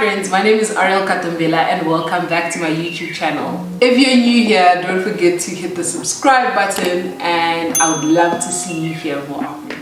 friends, my name is Ariel Katambela and welcome back to my YouTube channel. If you're new here, don't forget to hit the subscribe button and I would love to see you here more often.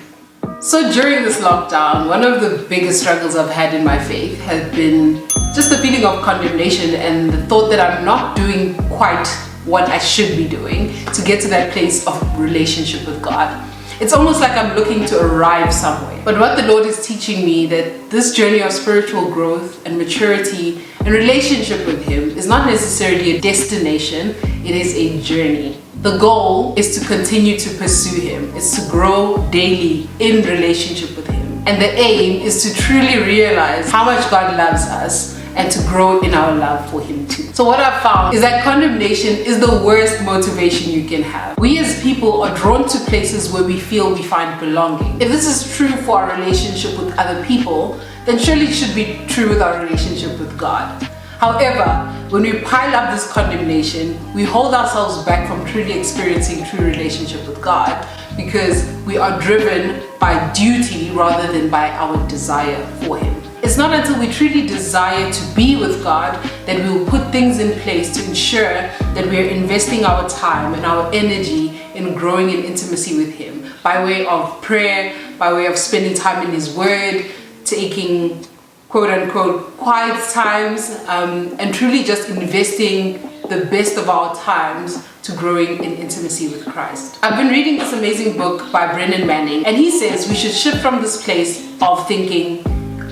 So during this lockdown, one of the biggest struggles I've had in my faith has been just the feeling of condemnation and the thought that I'm not doing quite what I should be doing to get to that place of relationship with God. It's almost like I'm looking to arrive somewhere. But what the Lord is teaching me, that this journey of spiritual growth and maturity and relationship with Him is not necessarily a destination, it is a journey. The goal is to continue to pursue Him, is to grow daily in relationship with Him. And the aim is to truly realize how much God loves us and to grow in our love for Him too. So what I've found is that condemnation is the worst motivation you can have. We as people are drawn to places where we feel we find belonging. If this is true for our relationship with other people, then surely it should be true with our relationship with God. However, when we pile up this condemnation, we hold ourselves back from truly experiencing true relationship with God because we are driven by duty rather than by our desire for Him. It's not until we truly desire to be with God that we will put things in place to ensure that we are investing our time and our energy in growing in intimacy with Him by way of prayer, by way of spending time in His Word, taking quote-unquote quiet times, and truly just investing the best of our times to growing in intimacy with Christ. I've been reading this amazing book by Brennan Manning, and he says we should shift from this place of thinking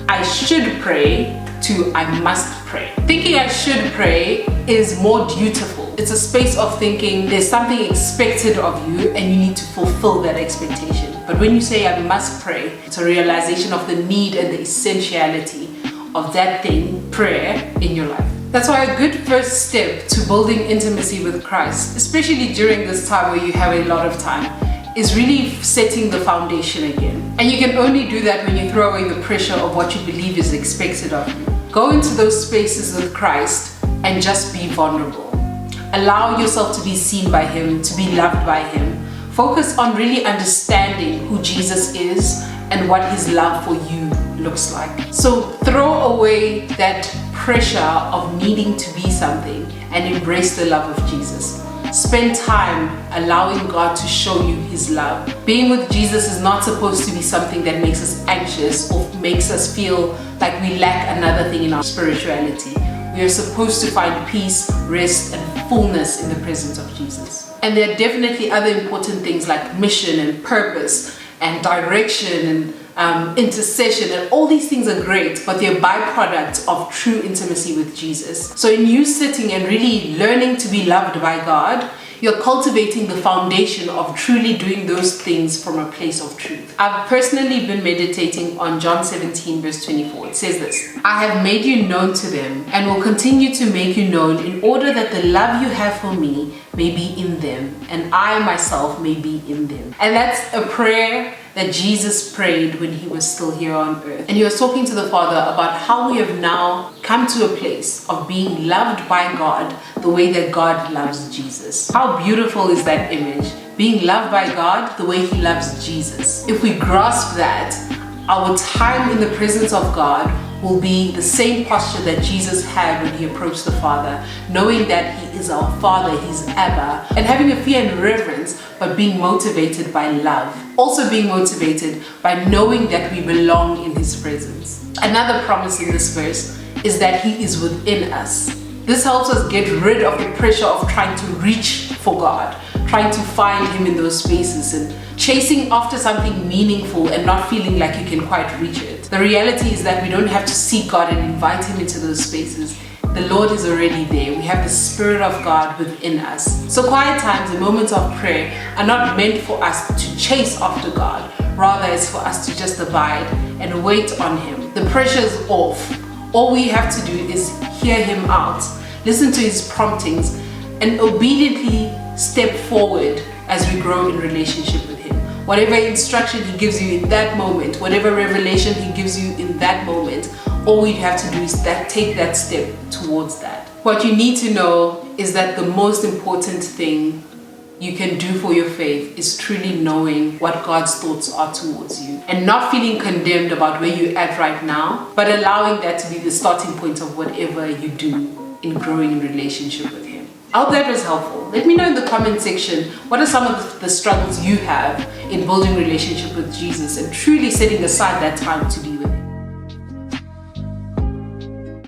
I should pray to I must pray. Thinking I should pray is more dutiful. It's a space of thinking there's something expected of you and you need to fulfill that expectation. But when you say I must pray, it's a realization of the need and the essentiality of that thing, prayer, in your life. That's why a good first step to building intimacy with Christ, especially during this time where you have a lot of time, is really setting the foundation again. And you can only do that when you throw away the pressure of what you believe is expected of you. Go into those spaces with Christ and just be vulnerable. Allow yourself to be seen by Him, to be loved by Him. Focus on really understanding who Jesus is and what His love for you looks like. So throw away that pressure of needing to be something and embrace the love of Jesus. Spend time allowing God to show you His love. Being with Jesus is not supposed to be something that makes us anxious or makes us feel like we lack another thing in our spirituality. We are supposed to find peace, rest, and fullness in the presence of Jesus. And there are definitely other important things like mission and purpose and direction and intercession, and all these things are great, but they're byproducts of true intimacy with Jesus. So in you sitting and really learning to be loved by God, you're cultivating the foundation of truly doing those things from a place of truth. I've personally been meditating on John 17 verse 24. It says this: I have made you known to them and will continue to make you known in order that the love you have for me may be in them and I myself may be in them. And that's a prayer that Jesus prayed when He was still here on earth. And He was talking to the Father about how we have now come to a place of being loved by God the way that God loves Jesus. How beautiful is that image? Being loved by God the way He loves Jesus. If we grasp that, our time in the presence of God will be the same posture that Jesus had when He approached the Father, knowing that He is our Father, He's Abba, and having a fear and reverence, but being motivated by love. Also being motivated by knowing that we belong in His presence. Another promise in this verse is that He is within us. This helps us get rid of the pressure of trying to reach for God, trying to find Him in those spaces and chasing after something meaningful and not feeling like you can quite reach it. The reality is that we don't have to seek God and invite Him into those spaces. The Lord is already there. We have the Spirit of God within us. So quiet times and moments of prayer are not meant for us to chase after God. Rather, it's for us to just abide and wait on Him. The pressure is off. All we have to do is hear Him out, listen to His promptings, and obediently step forward as we grow in relationship with Him. Whatever instruction He gives you in that moment, whatever revelation He gives you in that moment, all you have to do is take that step towards that. What you need to know is that the most important thing you can do for your faith is truly knowing what God's thoughts are towards you and not feeling condemned about where you're at right now, but allowing that to be the starting point of whatever you do in growing in relationship with Him. I hope that was helpful. Let me know in the comment section, what are some of the struggles you have in building relationship with Jesus and truly setting aside that time to be with Him.